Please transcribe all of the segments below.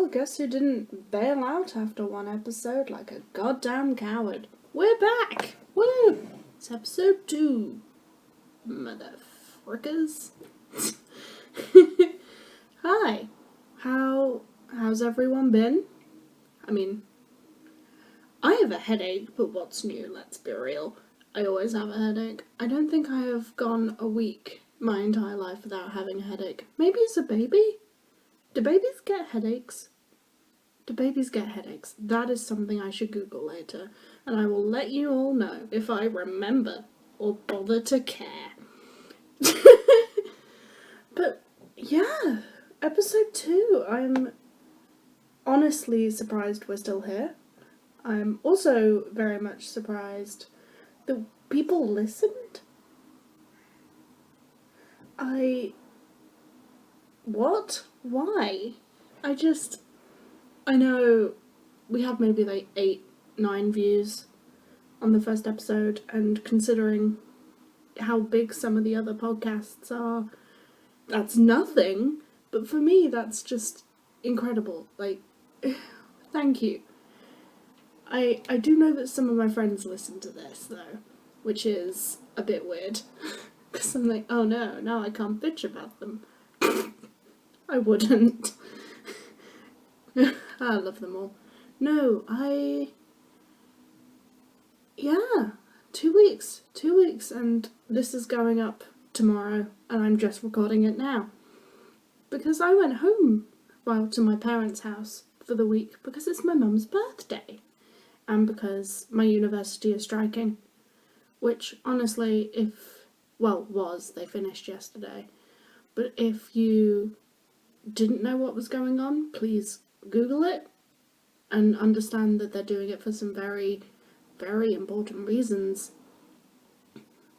Well, guess who didn't bail out after one episode like a goddamn coward? We're back! Woo! It's episode 2. Motherfrickers. Hi. How's everyone been? I mean, I have a headache, but what's new? Let's be real. I always have a headache. I don't think I have gone a week my entire life without having a headache. Maybe as a baby? Do babies get headaches? Do babies get headaches? That is something I should Google later, and I will let you all know if I remember or bother to care. But yeah, episode 2. I'm honestly surprised we're still here. I'm also very much surprised that people listened. What? Why? I know we had maybe like 8-9 views on the first episode, and considering how big some of the other podcasts are, that's nothing, but for me that's just incredible. Like, thank you. I do know that some of my friends listen to this though, which is a bit weird, because I'm like, oh no, now I can't bitch about them. I wouldn't. I love them all. No, 2 weeks. 2 weeks, and this is going up tomorrow, and I'm just recording it now. Because I went home, to my parents' house for the week, because it's my mum's birthday. And because my university is striking. Which, honestly, they finished yesterday. But if you didn't know what was going on, please Google it and understand that they're doing it for some very, very important reasons.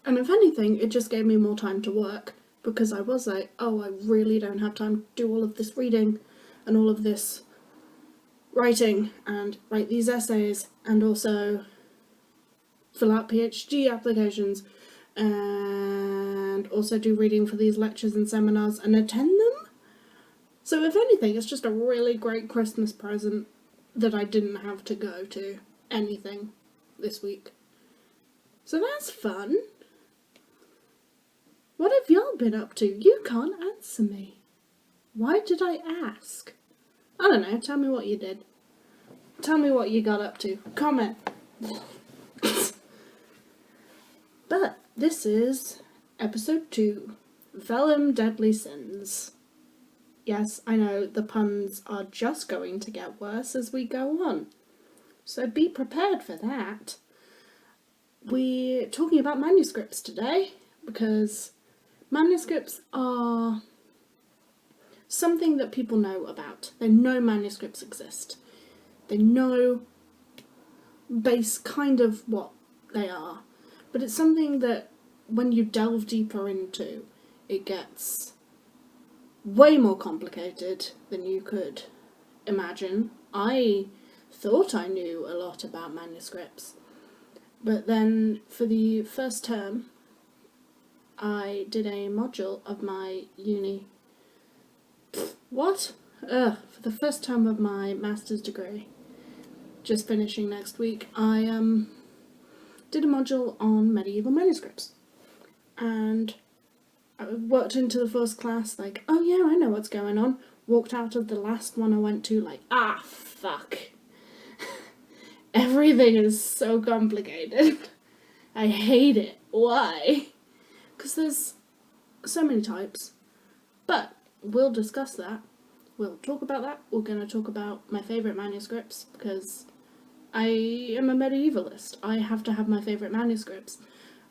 And if anything, it just gave me more time to work, because I was like, oh, I really don't have time to do all of this reading and all of this writing and write these essays and also fill out PhD applications and also do reading for these lectures and seminars and attend them. So if anything, it's just a really great Christmas present that I didn't have to go to anything this week. So that's fun. What have y'all been up to? You can't answer me. Why did I ask? I don't know, tell me what you did. Tell me what you got up to. Comment. But this is episode 2, Vellum Deadly Sins. Yes, I know, the puns are just going to get worse as we go on. So be prepared for that. We're talking about manuscripts today, because manuscripts are something that people know about. They know manuscripts exist. They know kind of what they are. But it's something that when you delve deeper into, it gets way more complicated than you could imagine. I thought I knew a lot about manuscripts, but then for the first term, I did a module of my uni. For the first term of my master's degree, just finishing next week, I did a module on medieval manuscripts. And I worked into the first class like, oh yeah, I know what's going on. Walked out of the last one I went to like, fuck. Everything is so complicated. I hate it. Why? Because there's so many types. But we'll discuss that. We'll talk about that. We're going to talk about my favourite manuscripts, because I am a medievalist. I have to have my favourite manuscripts.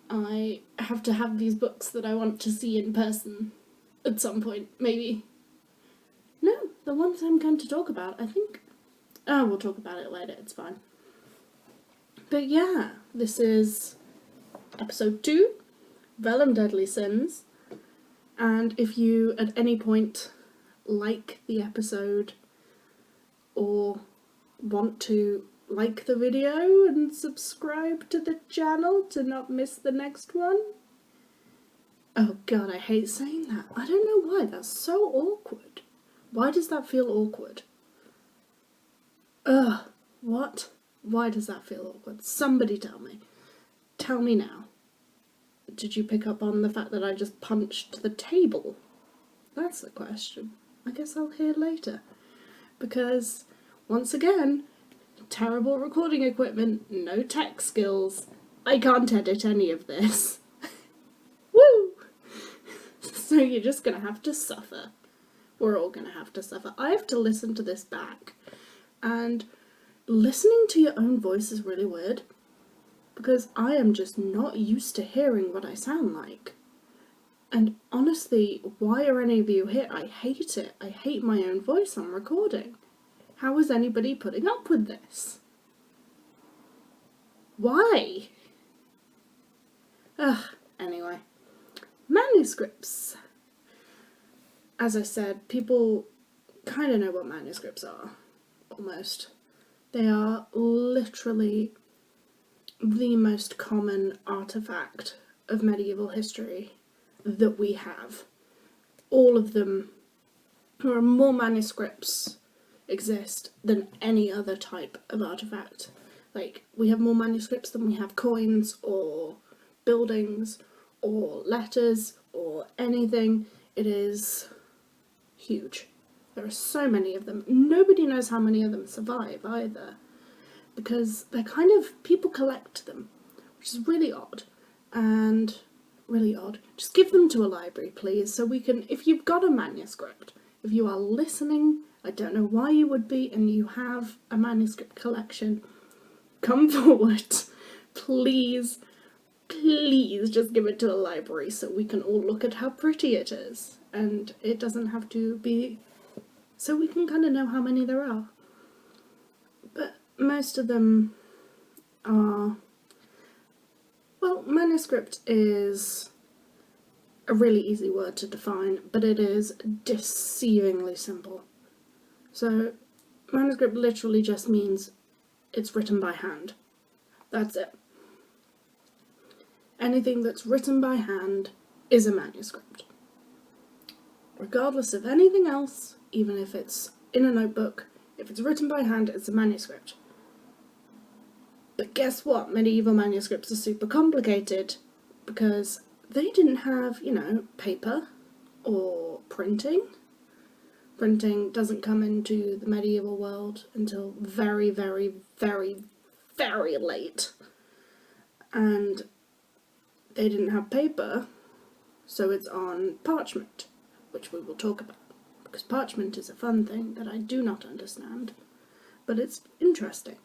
I have to have these books that I want to see in person at some point, maybe. No, the ones I'm going to talk about, I think... we'll talk about it later, it's fine. But yeah, this is episode 2, Vellum Deadly Sins. And if you at any point like the episode or want to like the video and subscribe to the channel to not miss the next one. Oh god, I hate saying that. I don't know why, that's so awkward. Why does that feel awkward? Ugh, what? Why does that feel awkward? Somebody tell me. Tell me now. Did you pick up on the fact that I just punched the table? That's the question. I guess I'll hear later. Because, once again, terrible recording equipment, no tech skills. I can't edit any of this. Woo! So you're just gonna have to suffer. We're all gonna have to suffer. I have to listen to this back. And listening to your own voice is really weird. Because I am just not used to hearing what I sound like. And honestly, why are any of you here? I hate it. I hate my own voice on recording. How is anybody putting up with this? Why? Ugh, anyway. Manuscripts. As I said, people kind of know what manuscripts are, almost. They are literally the most common artifact of medieval history that we have. All of them, or more manuscripts exist than any other type of artifact. Like, we have more manuscripts than we have coins or buildings or letters or anything. It is huge. There are so many of them. Nobody knows how many of them survive either, because they're kind of, people collect them, which is really odd. And really odd. Just give them to a library, please, so we can, if you've got a manuscript, if you are listening, I don't know why you would be, and you have a manuscript collection, come forward. Please, please just give it to a library so we can all look at how pretty it is. And it doesn't have to be, so we can kind of know how many there are. But most of them are, well, manuscript is a really easy word to define, but it is deceivingly simple. So, manuscript literally just means it's written by hand. That's it. Anything that's written by hand is a manuscript. Regardless of anything else, even if it's in a notebook, if it's written by hand, it's a manuscript. But guess what? Medieval manuscripts are super complicated because they didn't have, paper or printing. Printing doesn't come into the medieval world until very, very, very, very late. And they didn't have paper, so it's on parchment, which we will talk about. Because parchment is a fun thing that I do not understand, but it's interesting.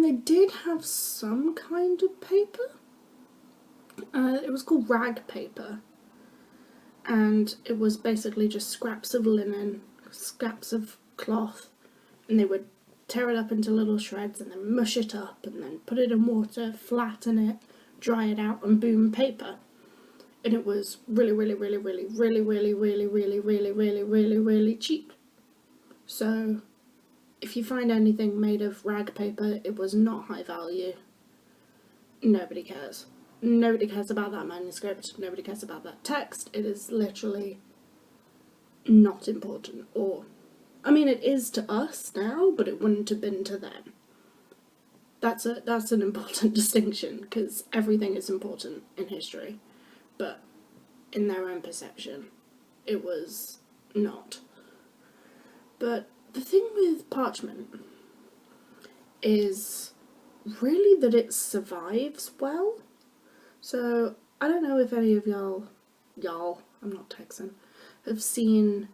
They did have some kind of paper. It was called rag paper, and it was basically just scraps of linen, scraps of cloth, and they would tear it up into little shreds and then mush it up and then put it in water, flatten it, dry it out, and boom, paper. And it was really, really, really, really, really, really, really, really, really, really, really, really cheap. So if you find anything made of rag paper, it was not high value. Nobody cares. Nobody cares about that manuscript. Nobody cares about that text. It is literally not important. It is to us now, but it wouldn't have been to them. That's an important distinction, because everything is important in history, but in their own perception, it was not. But the thing with parchment is really that it survives well. So I don't know if any of y'all, I'm not Texan, have seen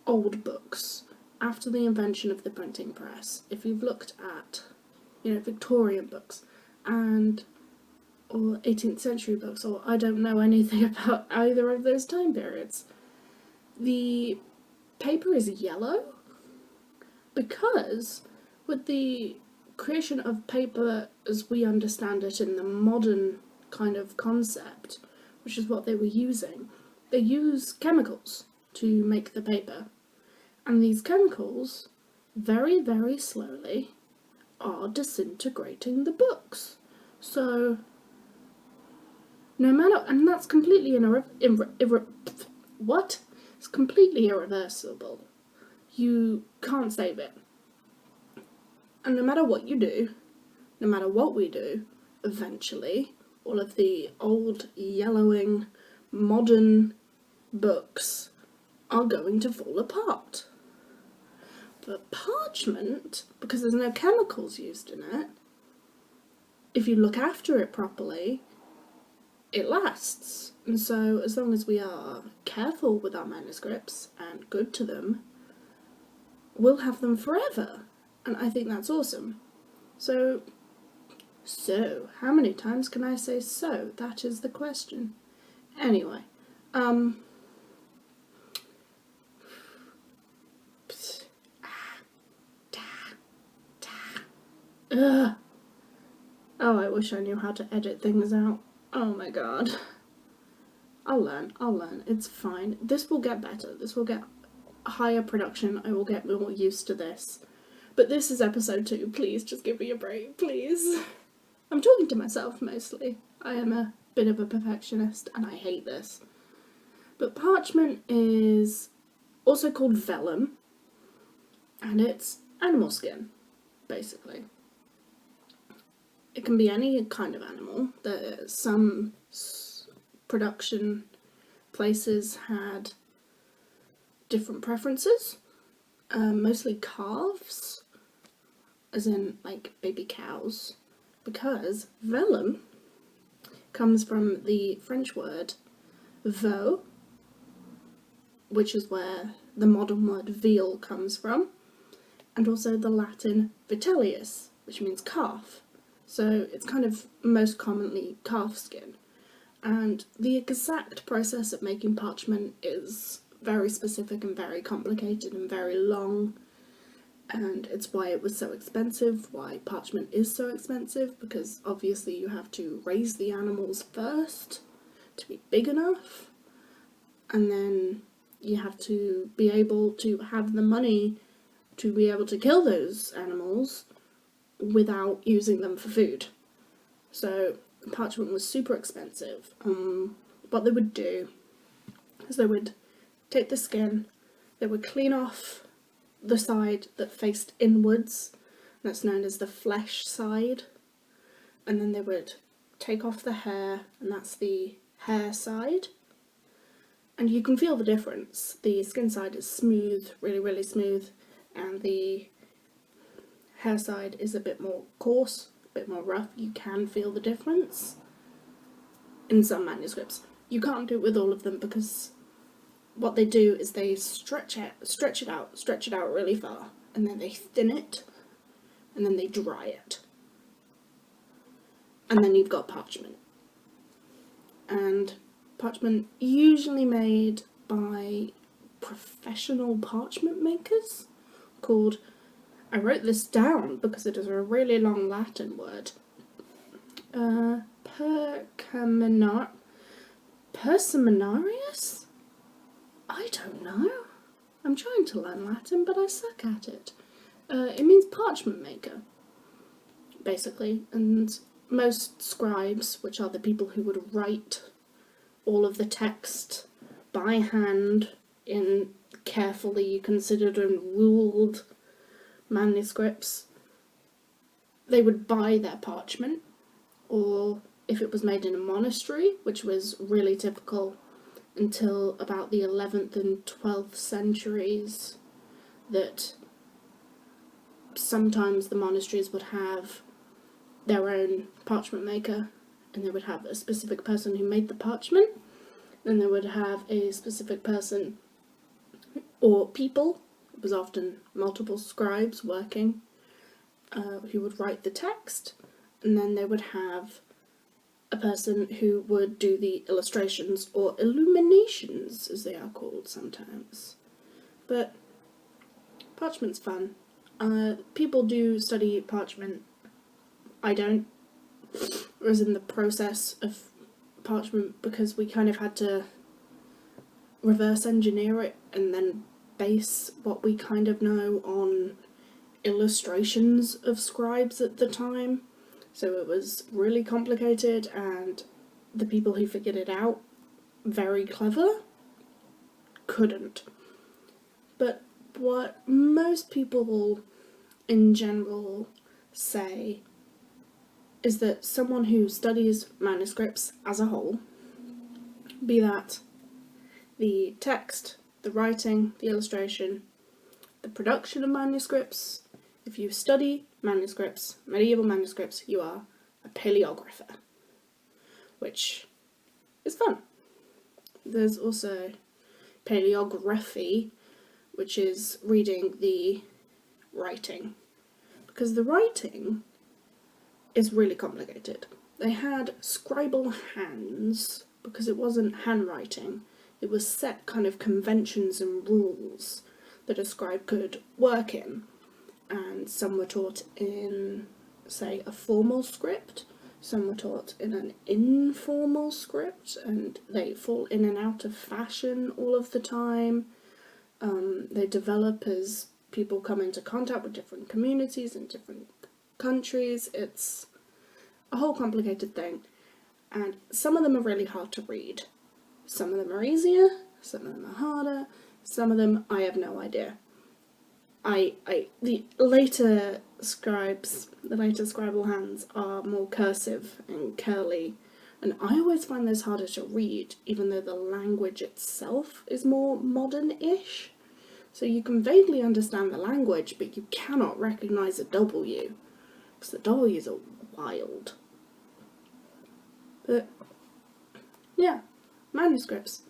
old books after the invention of the printing press. If you've looked at, Victorian books or 18th century books, or I don't know anything about either of those time periods, the paper is yellow because with the creation of paper as we understand it in the modern kind of concept, which is what they were using, they use chemicals to make the paper. And these chemicals, very, very slowly, are disintegrating the books. So, no matter, and that's completely It's completely irreversible. you can't save it. And no matter what you do, no matter what we do, eventually all of the old, yellowing, modern books are going to fall apart. But parchment, because there's no chemicals used in it, if you look after it properly, it lasts. And so as long as we are careful with our manuscripts and good to them, we'll have them forever. And I think that's awesome. So, how many times can I say so? That is the question. Anyway, Oh, I wish I knew how to edit things out. Oh my god. I'll learn. It's fine. This will get better. This will get higher production. I will get more used to this. But this is episode 2. Please just give me a break, please. I'm talking to myself mostly. I am a bit of a perfectionist and I hate this. But parchment is also called vellum, and it's animal skin, basically. It can be any kind of animal. Some production places had different preferences, mostly calves, as in like baby cows, because vellum comes from the French word veau, which is where the modern word veal comes from, and also the Latin vitellius, which means calf. So it's kind of most commonly calf skin. And the exact process of making parchment is very specific and very complicated and very long, and it's why it was so expensive, why parchment is so expensive, because obviously you have to raise the animals first to be big enough, and then you have to be able to have the money to be able to kill those animals without using them for food. So parchment was super expensive. What they would do is they would take the skin, they would clean off the side that faced inwards, that's known as the flesh side, and then they would take off the hair, and that's the hair side. And you can feel the difference. The skin side is smooth, really, really smooth, and the hair side is a bit more coarse, a bit more rough. You can feel the difference in some manuscripts. You can't do it with all of them, because what they do is they stretch it out really far, and then they thin it, and then they dry it. And then you've got parchment. And parchment usually made by professional parchment makers called, I wrote this down because it is a really long Latin word, Perseminarius? I don't know. I'm trying to learn Latin, but I suck at it. It means parchment maker, basically, and most scribes, which are the people who would write all of the text by hand in carefully considered and ruled manuscripts, they would buy their parchment, or if it was made in a monastery, which was really typical until about the 11th and 12th centuries, that sometimes the monasteries would have their own parchment maker, and they would have a specific person who made the parchment, then they would have a specific person or people, it was often multiple scribes working, who would write the text, and then they would have a person who would do the illustrations, or illuminations as they are called sometimes. But parchment's fun. People do study parchment. I don't. I was in the process of parchment because we kind of had to reverse engineer it and then base what we kind of know on illustrations of scribes at the time. So it was really complicated, and the people who figured it out, very clever, couldn't. But what most people in general say is that someone who studies manuscripts as a whole, be that the text, the writing, the illustration, the production of manuscripts, if you study manuscripts, medieval manuscripts, you are a paleographer, which is fun. There's also paleography, which is reading the writing, because the writing is really complicated. They had scribal hands because it wasn't handwriting, it was set kind of conventions and rules that a scribe could work in, and some were taught in, say, a formal script, some were taught in an informal script, and they fall in and out of fashion all of the time. They develop as people come into contact with different communities in different countries. It's a whole complicated thing, and some of them are really hard to read. Some of them are easier, some of them are harder, some of them I have no idea. The later scribal hands are more cursive and curly, and I always find those harder to read, even though the language itself is more modern-ish. So you can vaguely understand the language, but you cannot recognise a W, because the W's are wild. But yeah, manuscripts,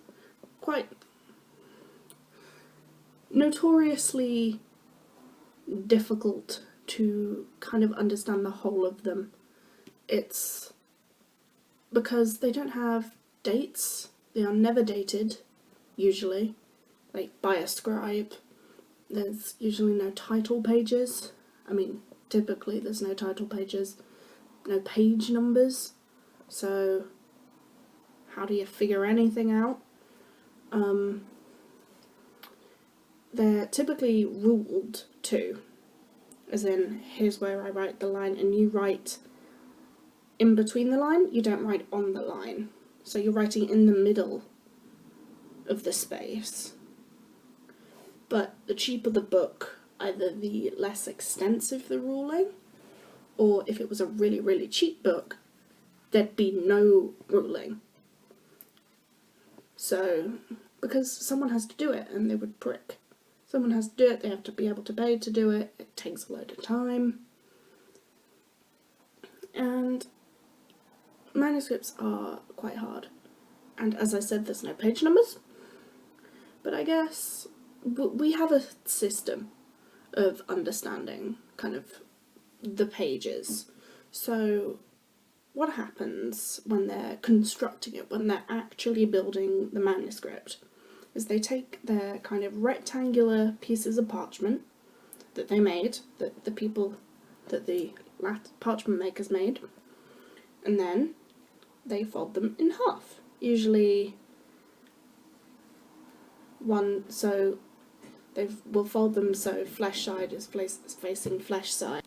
quite notoriously difficult to kind of understand the whole of them. It's because they don't have dates, they are never dated, usually, like by a scribe. There's usually no title pages. I mean, typically there's no title pages, no page numbers, so how do you figure anything out? They're typically ruled too, as in, here's where I write the line, and you write in between the line, you don't write on the line. So you're writing in the middle of the space. But the cheaper the book, either the less extensive the ruling, or if it was a really, really cheap book, there'd be no ruling. So, because someone has to do it, and they would prick. Someone has to do it, they have to be able to pay to do it, it takes a load of time. And manuscripts are quite hard. And as I said, there's no page numbers. But I guess we have a system of understanding kind of the pages. So what happens when they're constructing it, when they're actually building the manuscript, is they take their kind of rectangular pieces of parchment that they made, that the parchment makers made, and then they fold them in half. Usually so they will fold them so flesh side is facing flesh side.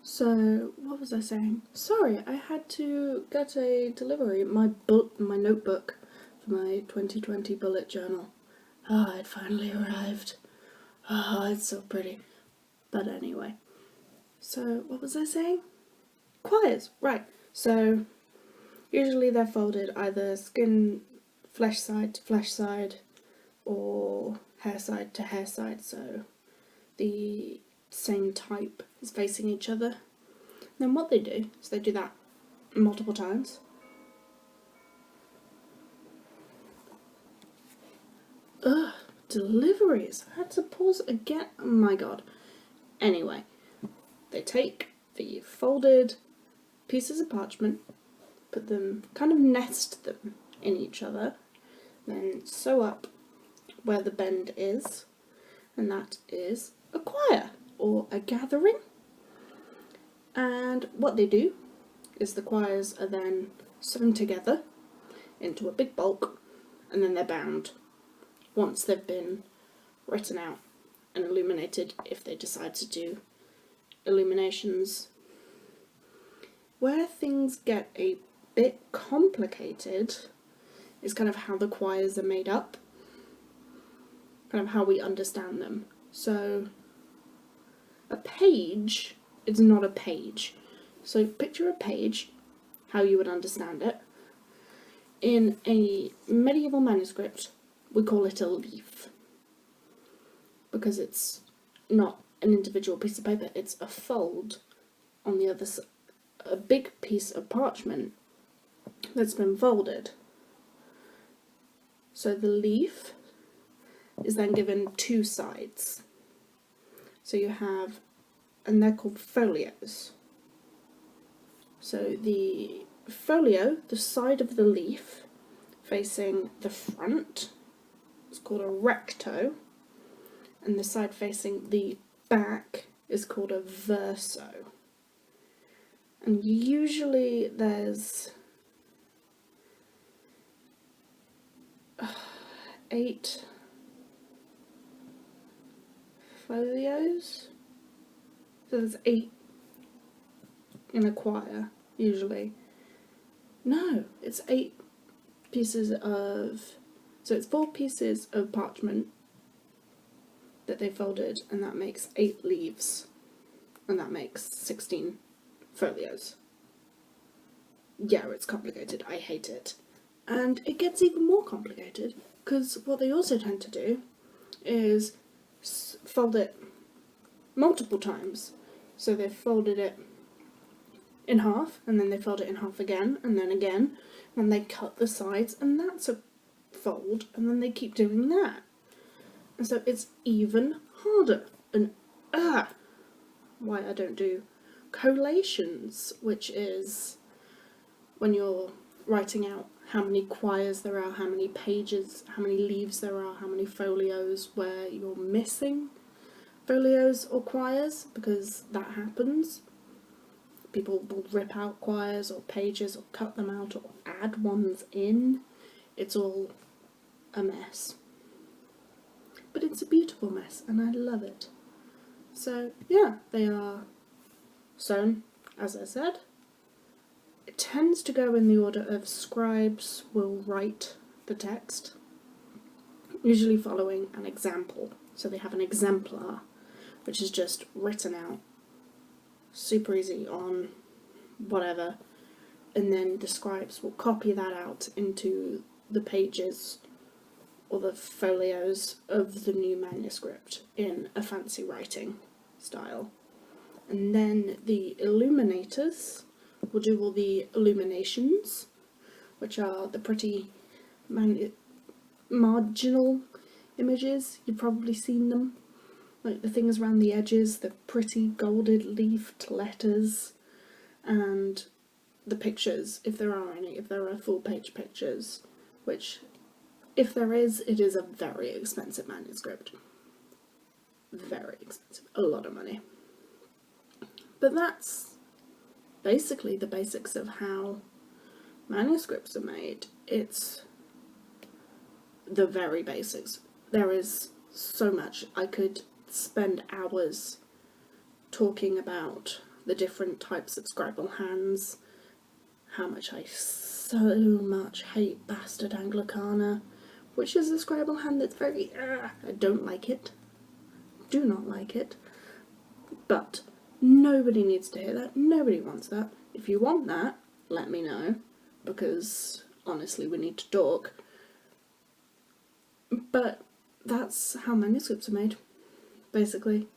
So, what was I saying? Sorry, I had to get a delivery, my notebook for my 2020 bullet journal. It finally arrived. It's so pretty. But anyway, so what was I saying? Quires, right. So, usually they're folded either flesh side to flesh side, or hair side to hair side, so the same type is facing each other. Then what they do is they do that multiple times. Deliveries. I had to pause again. Oh my god. Anyway, they take the folded pieces of parchment, put them, kind of nest them in each other, then sew up where the bend is, and that is a quire, or a gathering. And what they do is the quires are then sewn together into a big bulk, and then they're bound once they've been written out and illuminated, if they decide to do illuminations. Where things get a bit complicated is kind of how the quires are made up. kind of how we understand them. So a page is not a page. So picture a page, how you would understand it. In a medieval manuscript, we call it a leaf, because it's not an individual piece of paper, it's a fold on the other side, a big piece of parchment that's been folded. So the leaf is then given two sides. So you have, and they're called folios. So the folio, the side of the leaf facing the front, is called a recto, and the side facing the back is called a verso. And usually there's 8 folios. So there's 8 in a quire, usually. No, it's 8 pieces of... So it's 4 pieces of parchment that they folded, and that makes 8 leaves. And that makes 16 folios. Yeah, it's complicated. I hate it. And it gets even more complicated, because what they also tend to do is fold it multiple times. So they've folded it in half, and then they fold it in half again, and they cut the sides, and that's a fold, and then they keep doing that. And so it's even harder. And why I don't do collations, which is when you're writing out how many quires there are, how many pages, how many leaves there are, how many folios, where you're missing folios or quires, because that happens. People will rip out quires or pages or cut them out or add ones in. It's all a mess. But it's a beautiful mess, and I love it. So yeah, they are sewn, as I said. It tends to go in the order of scribes will write the text, usually following an example. So they have an exemplar, which is just written out, super easy on whatever, and then the scribes will copy that out into the pages or the folios of the new manuscript in a fancy writing style. And then the illuminators will do all the illuminations, which are the pretty marginal images. You've probably seen them, like the things around the edges, the pretty golded leafed letters, and the pictures, if there are any, if there are full page pictures, which, if there is, it is a very expensive manuscript. Very expensive. A lot of money. But that's basically the basics of how manuscripts are made. It's the very basics. There is so much. I could spend hours talking about the different types of scribal hands, how much I so much hate Bastard Anglicana, which is a scribal hand that's very, I don't like it. Do not like it. But nobody needs to hear that. Nobody wants that. If you want that, let me know, because honestly we need to talk. But that's how manuscripts are made, basically.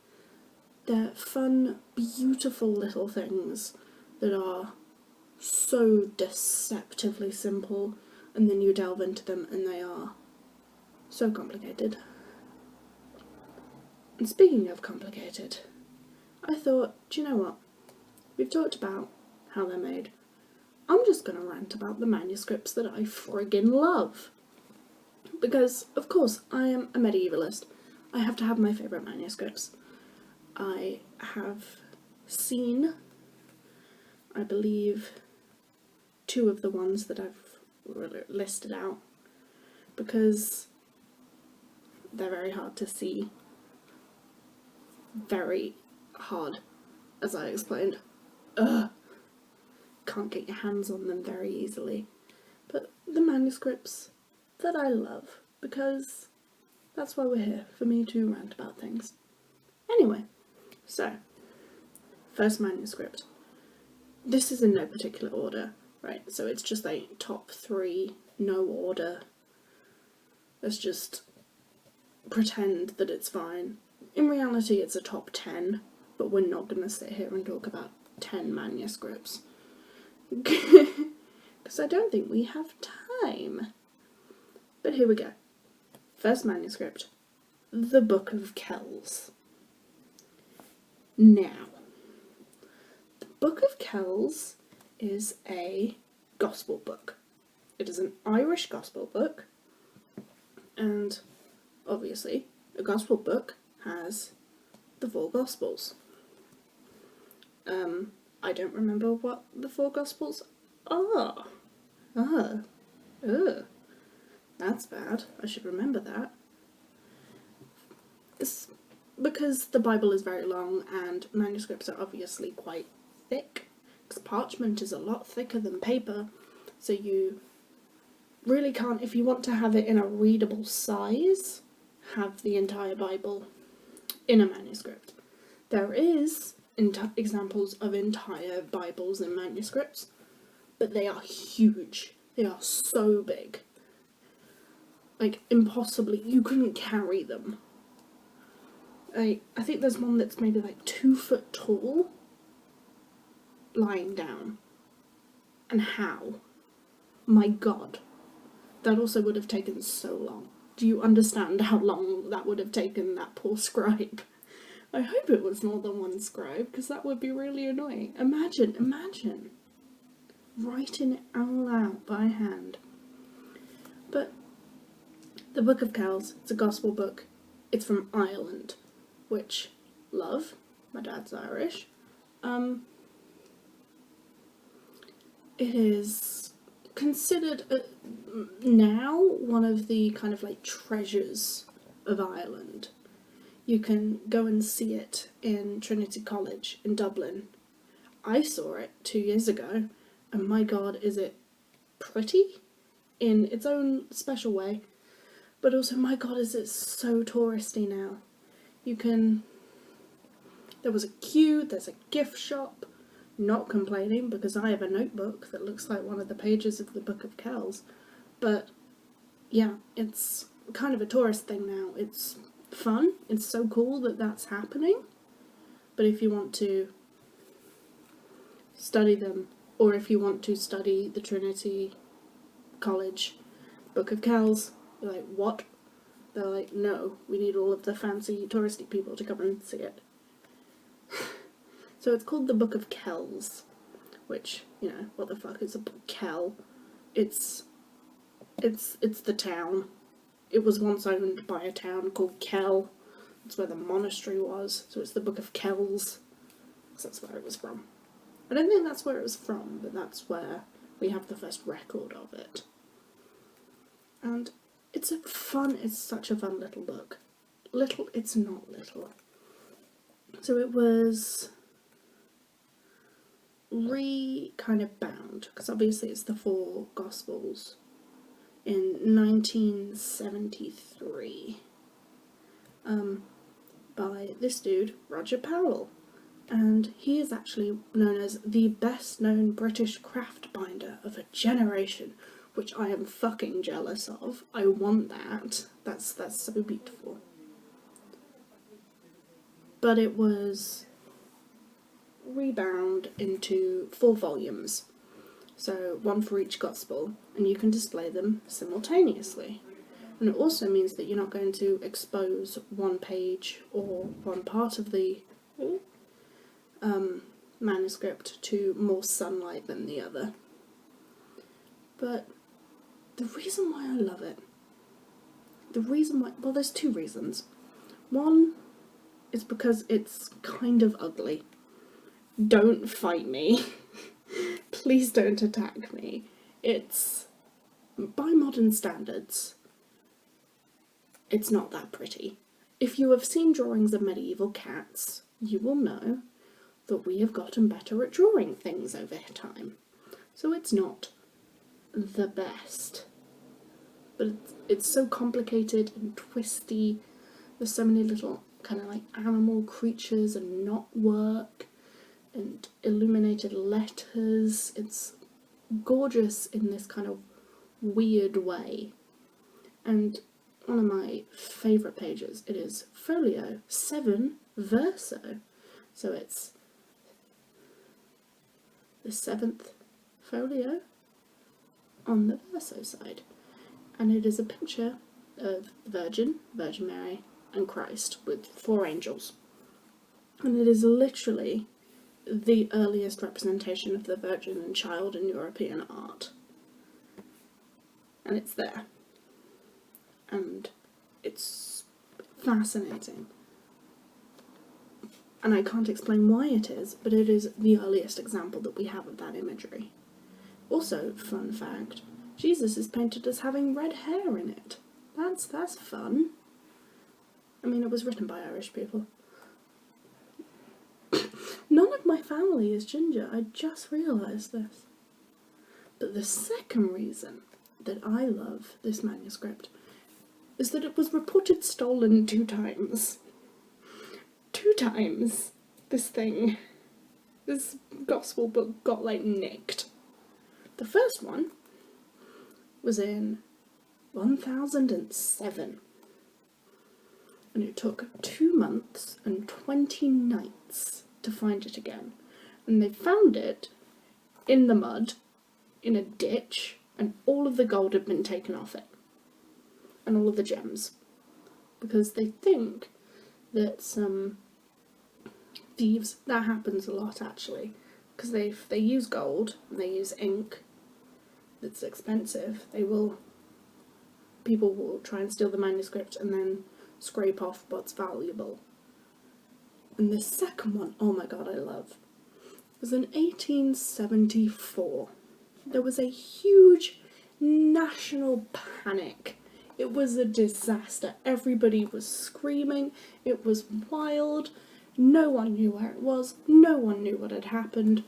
They're fun, beautiful little things that are so deceptively simple, and then you delve into them and they are so complicated. And speaking of complicated, I thought, do you know what? We've talked about how they're made. I'm just going to rant about the manuscripts that I friggin' love. Because, of course, I am a medievalist. I have to have my favourite manuscripts. I have seen, I believe, 2 of the ones that I've listed out, because they're very hard to see. Very hard, as I explained. Can't get your hands on them very easily. But the manuscripts that I love, because That's why we're here, for me to rant about things. Anyway, so, first manuscript. This is in no particular order, right? So it's just a top 3, no order. Let's just pretend that it's fine. In reality, it's a top 10, but we're not going to sit here and talk about 10 manuscripts. Because I don't think we have time. But here we go. First manuscript, the Book of Kells. Now, the Book of Kells is a gospel book. It is an Irish gospel book, and obviously a gospel book has the 4 gospels. I don't remember what the 4 gospels are. That's bad. I should remember that. It's because the Bible is very long and manuscripts are obviously quite thick, because parchment is a lot thicker than paper, so you really can't, if you want to have it in a readable size, have the entire Bible in a manuscript. There is examples of entire Bibles in manuscripts, but they are huge. They are so big. Like, impossibly, you couldn't carry them. I think there's one that's maybe like 2 foot tall, lying down. And how? My God. That also would have taken so long. Do you understand how long that would have taken that poor scribe? I hope it was more than one scribe, because that would be really annoying. Imagine. Writing it all out by hand. But the Book of Kells, it's a gospel book. It's from Ireland, which, love. My dad's Irish. It is considered now one of the kind of like treasures of Ireland. You can go and see it in Trinity College in Dublin. I saw it 2 years ago, and my God, is it pretty in its own special way, but also, my God, is it so touristy now. There was a queue, there's a gift shop. Not complaining, because I have a notebook that looks like one of the pages of the Book of Kells. But yeah, it's kind of a tourist thing now. It's fun. It's so cool that that's happening. But if you want to study them, or if you want to study the Trinity College Book of Kells, you're like, what? They're like, no, we need all of the fancy touristy people to come and see it. So it's called the Book of Kells, which, you know, what the fuck is a Kell? It's the town. It was once owned by a town called Kell. That's where the monastery was. So it's the Book of Kells, because that's where it was from. I don't think that's where it was from, but that's where we have the first record of it. And it's such a fun little book. It's not little. So it was kind of bound, because obviously it's the 4 Gospels, in 1973 by this dude, Roger Powell, and he is actually known as the best known British craft binder of a generation, which I am fucking jealous of. I want that. That's so beautiful. But it was rebound into 4 volumes, so 1 for each gospel, and you can display them simultaneously. And it also means that you're not going to expose one page or one part of the manuscript to more sunlight than the other. But the reason why I love it, well, there's 2 reasons. One is because it's kind of ugly. Don't fight me. Please don't attack me. It's, by modern standards, it's not that pretty. If you have seen drawings of medieval cats, you will know that we have gotten better at drawing things over time. So it's not the best. but it's so complicated and twisty. There's so many little kind of like animal creatures and knotwork and illuminated letters. It's gorgeous in this kind of weird way. And one of my favourite pages, it is folio 7 verso. So it's the 7th folio on the verso side. And it is a picture of the Virgin Mary, and Christ with 4 angels. And it is literally the earliest representation of the Virgin and Child in European art. And it's there. And it's fascinating. And I can't explain why it is, but it is the earliest example that we have of that imagery. Also, fun fact, Jesus is painted as having red hair in it. That's fun. I mean, it was written by Irish people. None of my family is ginger, I just realised this. But the second reason that I love this manuscript is that it was reported stolen 2 times. 2 times this gospel book got like nicked. The first one was in 1007. And it took 2 months and 20 nights to find it again. And they found it in the mud, in a ditch, and all of the gold had been taken off it. And all of the gems. Because they think that some thieves, that happens a lot actually, because they use gold and they use ink that's expensive, people will try and steal the manuscript and then scrape off what's valuable. And the second one, oh my god, I love, was in 1874. There was a huge national panic. It was a disaster. Everybody was screaming. It was wild. No one knew where it was. No one knew what had happened.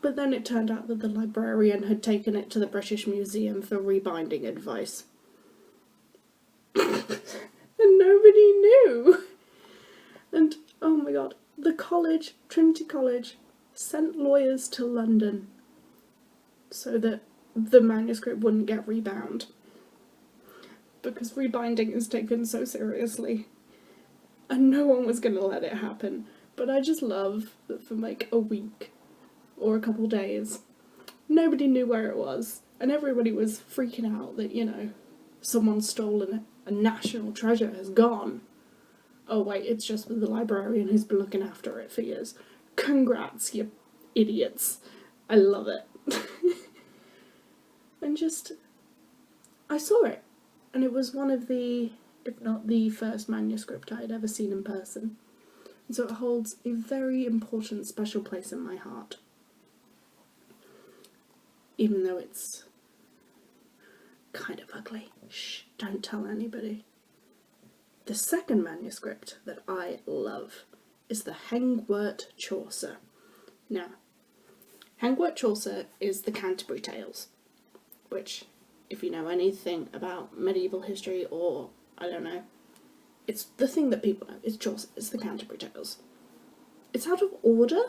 But then it turned out that the librarian had taken it to the British Museum for rebinding advice. And nobody knew. And, oh my god, the college, Trinity College, sent lawyers to London so that the manuscript wouldn't get rebound. Because rebinding is taken so seriously. And no one was going to let it happen. But I just love that for like a week or a couple days, nobody knew where it was. And everybody was freaking out that, someone's stolen it. A national treasure has gone. Oh wait, it's just the librarian who's been looking after it for years. Congrats, you idiots. I love it. And I saw it. And it was one of the, if not the first manuscript I had ever seen in person. And so it holds a very important, special place in my heart. Even though it's kind of ugly. Shh, don't tell anybody. The second manuscript that I love is the Hengwrt Chaucer. Now, Hengwrt Chaucer is the Canterbury Tales, which, if you know anything about medieval history, or, I don't know, it's the thing that people know. It's Chaucer, it's the Canterbury Tales. It's out of order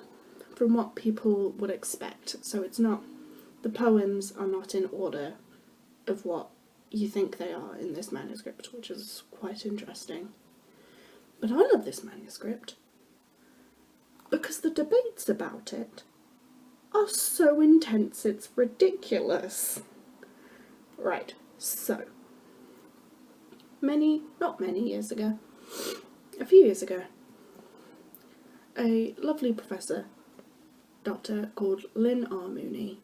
from what people would expect, so it's not, the poems are not in order of what you think they are in this manuscript, which is quite interesting. But I love this manuscript because the debates about it are so intense it's ridiculous. Right, so, not many years ago, a few years ago, a lovely professor, doctor called Lynn R. Mooney,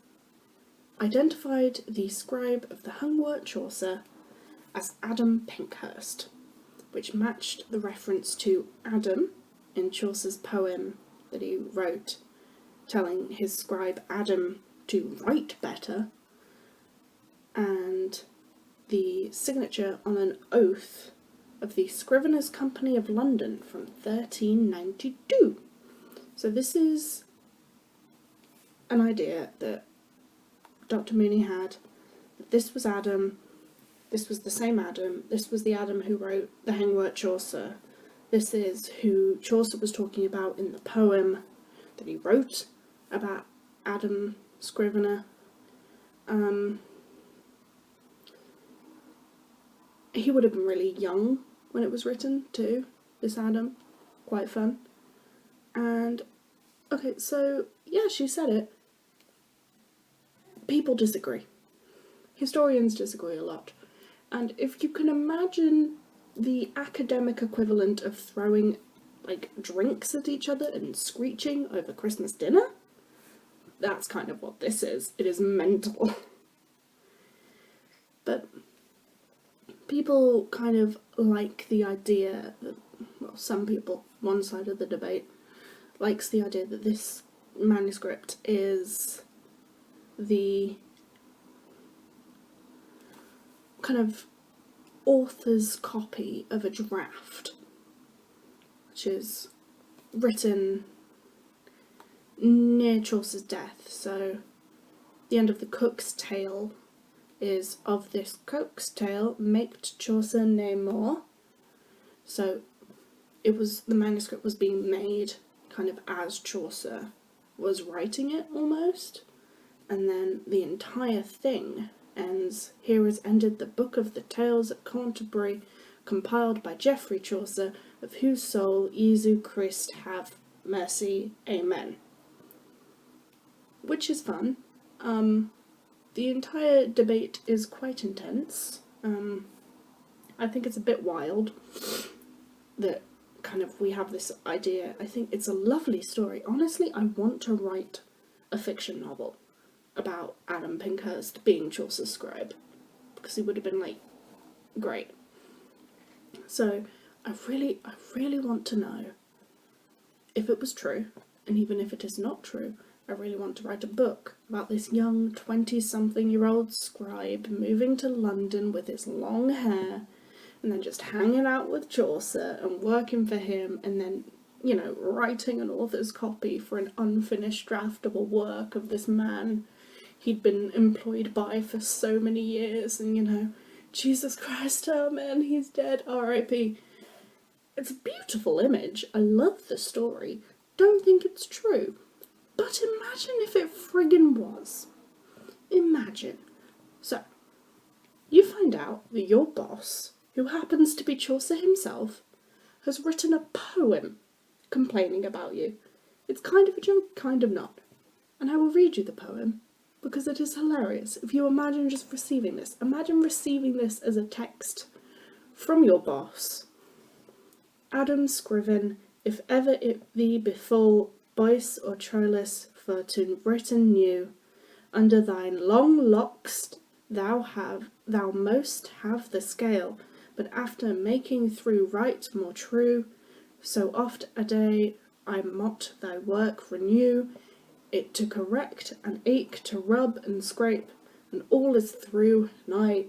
identified the scribe of the Hengwrt Chaucer as Adam Pinkhurst, which matched the reference to Adam in Chaucer's poem that he wrote, telling his scribe Adam to write better, and the signature on an oath of the Scriveners' Company of London from 1392. So this is an idea that Dr. Mooney had, that this was Adam, This was the same Adam. This was the Adam who wrote the Hengwrt Chaucer. This is who Chaucer was talking about in the poem that he wrote about Adam Scrivener. He would have been really young when it was written too, this Adam. Quite fun. And, okay, so, yeah, she said it. People disagree. Historians disagree a lot. And if you can imagine the academic equivalent of throwing, like, drinks at each other and screeching over Christmas dinner, that's kind of what this is. It is mental. But people kind of like the idea that, well, some people, one side of the debate, likes the idea that this manuscript is the kind of author's copy of a draft, which is written near Chaucer's death. So the end of the Cook's Tale is, of this Cook's Tale maked Chaucer nae more. So it was, the manuscript was being made kind of as Chaucer was writing it almost, and then the entire thing ends, here is ended the book of the tales at Canterbury, compiled by Geoffrey Chaucer, of whose soul Jesu Christ have mercy, amen. Which is fun. The entire debate is quite intense. I think it's a bit wild that kind of we have this idea. I think it's a lovely story. Honestly, I want to write a fiction novel about Adam Pinkhurst being Chaucer's scribe, because he would have been, like, great. So I really want to know if it was true, and even if it is not true, I really want to write a book about this young 20-something-year-old scribe moving to London with his long hair, and then just hanging out with Chaucer and working for him, and then, you know, writing an author's copy for an unfinished draft of a work of this man he'd been employed by for so many years, and, you know, Jesus Christ, oh man, he's dead, R.I.P. It's a beautiful image. I love the story. Don't think it's true. But imagine if it friggin' was. Imagine. So, you find out that your boss, who happens to be Chaucer himself, has written a poem complaining about you. It's kind of a joke, kind of not. And I will read you the poem, because it is hilarious. If you imagine just receiving this, imagine receiving this as a text from your boss. Adam Scriven, if ever it thee befall, boyce or troilus for to written new, under thine long locks thou most have the scale, but after making through right more true, so oft a day I mot thy work renew, it to correct and ache to rub and scrape, and all is through lie,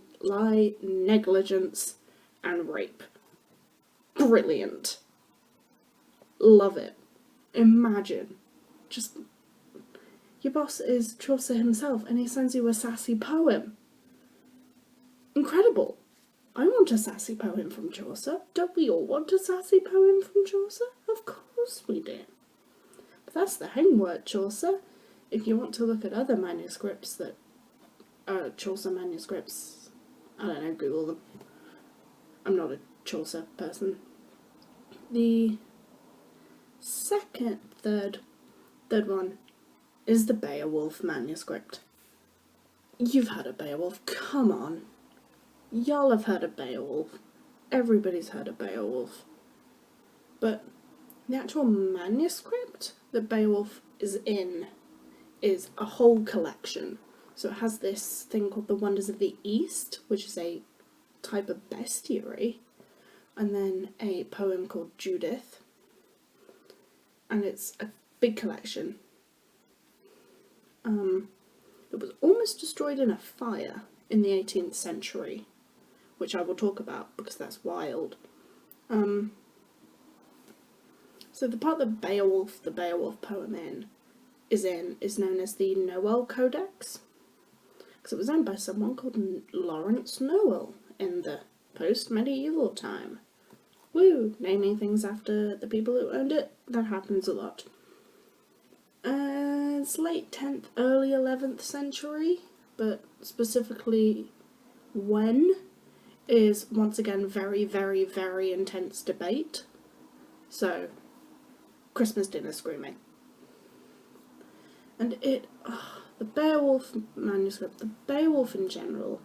negligence, and rape. Brilliant. Love it. Imagine. Just, your boss is Chaucer himself, and he sends you a sassy poem. Incredible. I want a sassy poem from Chaucer. Don't we all want a sassy poem from Chaucer? Of course we do. But that's the Hengwrt Chaucer. If you want to look at other manuscripts that are Chaucer manuscripts, I don't know, Google them. I'm not a Chaucer person. The third one is the Beowulf manuscript. You've heard of Beowulf, come on. Y'all have heard of Beowulf. Everybody's heard of Beowulf. But the actual manuscript that Beowulf is in is a whole collection. So it has this thing called the Wonders of the East, which is a type of bestiary, and then a poem called Judith. And it's a big collection. It was almost destroyed in a fire in the 18th century, which I will talk about because that's wild. So the part that the Beowulf poem is known as the Noel Codex, because it was owned by someone called Lawrence Noel, in the post-medieval time. Woo! Naming things after the people who owned it, that happens a lot. It's late 10th, early 11th century, but specifically when is once again very, very, very intense debate. So, Christmas dinner screaming. And the Beowulf manuscript, the Beowulf in general,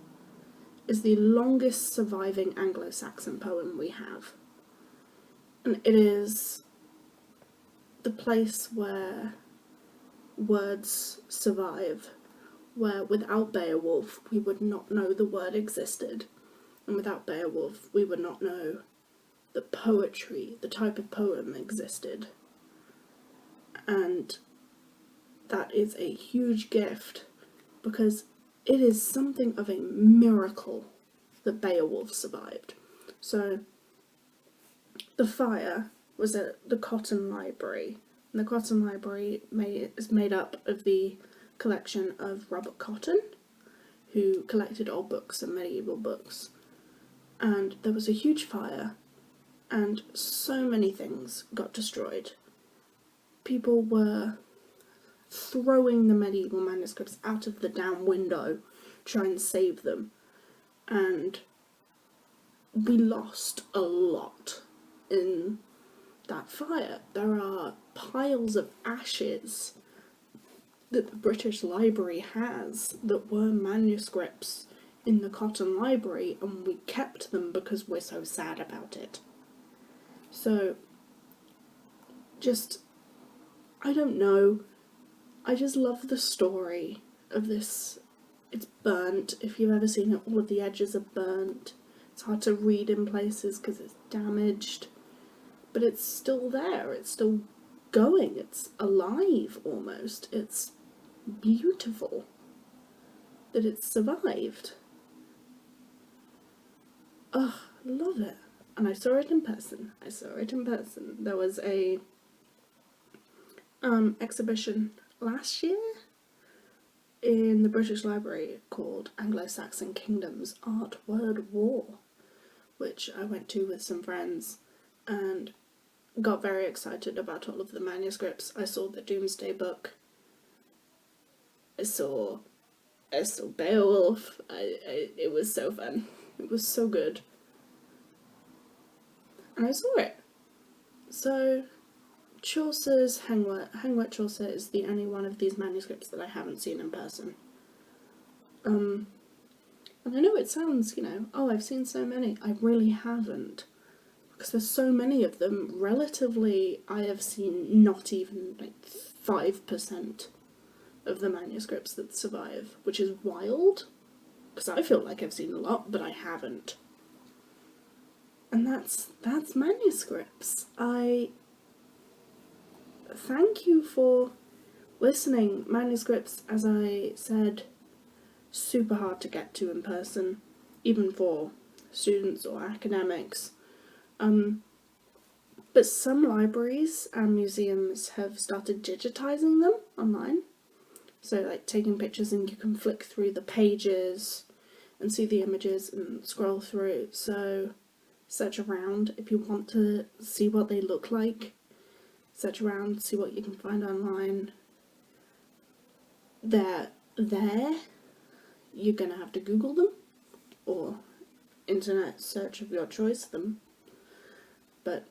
is the longest surviving Anglo-Saxon poem we have. And it is the place where words survive, where without Beowulf we would not know the word existed, and without Beowulf we would not know the poetry, the type of poem existed. And that is a huge gift, because it is something of a miracle that Beowulf survived. So, the fire was at the Cotton Library, and the Cotton Library is made up of the collection of Robert Cotton, who collected old books and medieval books. And there was a huge fire, and so many things got destroyed. People were throwing the medieval manuscripts out of the damn window, trying to save them, and we lost a lot in that fire. There are piles of ashes that the British Library has that were manuscripts in the Cotton Library, and we kept them because we're so sad about it. So, I don't know, I just love the story of this. It's burnt. If you've ever seen it, all of the edges are burnt. It's hard to read in places because it's damaged, but it's still there, it's still going, it's alive almost. It's beautiful that it's survived. Ugh, love it. And I saw it in person. There was a exhibition last year in the British Library called Anglo-Saxon Kingdoms Art Word War, which I went to with some friends and got very excited about all of the manuscripts. I saw the Doomsday Book. I saw Beowulf. It was so fun. It was so good. And I saw it. So, Chaucer's Hengwet Chaucer is the only one of these manuscripts that I haven't seen in person. And I know it sounds, oh, I've seen so many. I really haven't. Because there's so many of them. Relatively, I have seen not even 5% of the manuscripts that survive, which is wild. Because I feel like I've seen a lot, but I haven't. And that's manuscripts. I thank you for listening. Manuscripts, as I said, super hard to get to in person, even for students or academics. But some libraries and museums have started digitizing them online. So taking pictures, and you can flick through the pages and see the images and scroll through. So search around if you want to see what they look like. Search around, see what you can find online. They're there. You're gonna have to Google them, or internet search of your choice them. But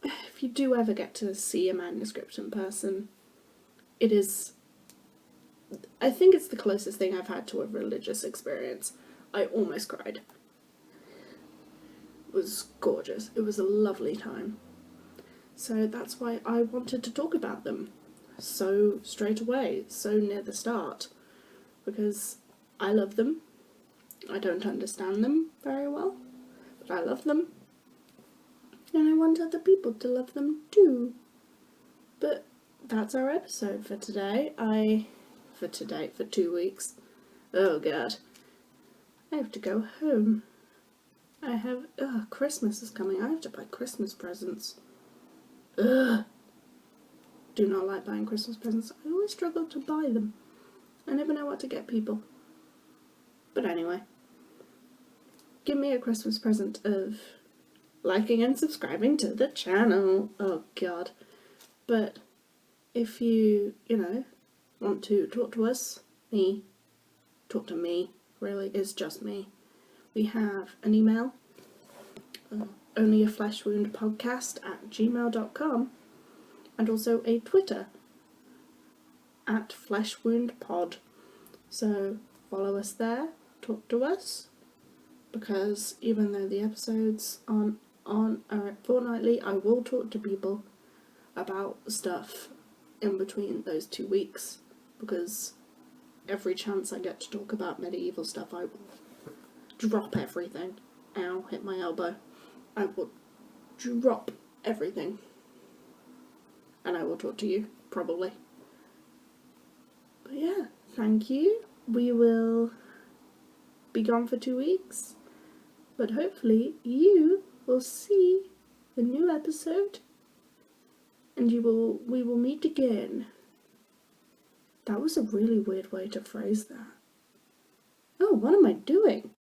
if you do ever get to see a manuscript in person, I think it's the closest thing I've had to a religious experience. I almost cried. It was gorgeous. It was a lovely time. So that's why I wanted to talk about them so straight away, so near the start, because I love them. I don't understand them very well, but I love them. And I want other people to love them too. But that's our episode for today. For 2 weeks. Oh god. I have to go home. Christmas is coming. I have to buy Christmas presents. Ugh. Do not like buying Christmas presents. I always struggle to buy them. I never know what to get people. But anyway. give me a Christmas present of liking and subscribing to the channel. Oh god. But if you want to talk to us, talk to me, really, it's just me. We have an email, onlyafleshwoundpodcast@gmail.com, and also a Twitter @fleshwoundpod. So follow us there, talk to us, because even though the episodes are fortnightly, I will talk to people about stuff in between those 2 weeks, because every chance I get to talk about medieval stuff, I will drop everything. Ow, hit my elbow. I will drop everything. And I will talk to you, probably. But yeah, thank you. We will be gone for 2 weeks. But hopefully you will see the new episode. And we will meet again. That was a really weird way to phrase that. Oh, what am I doing?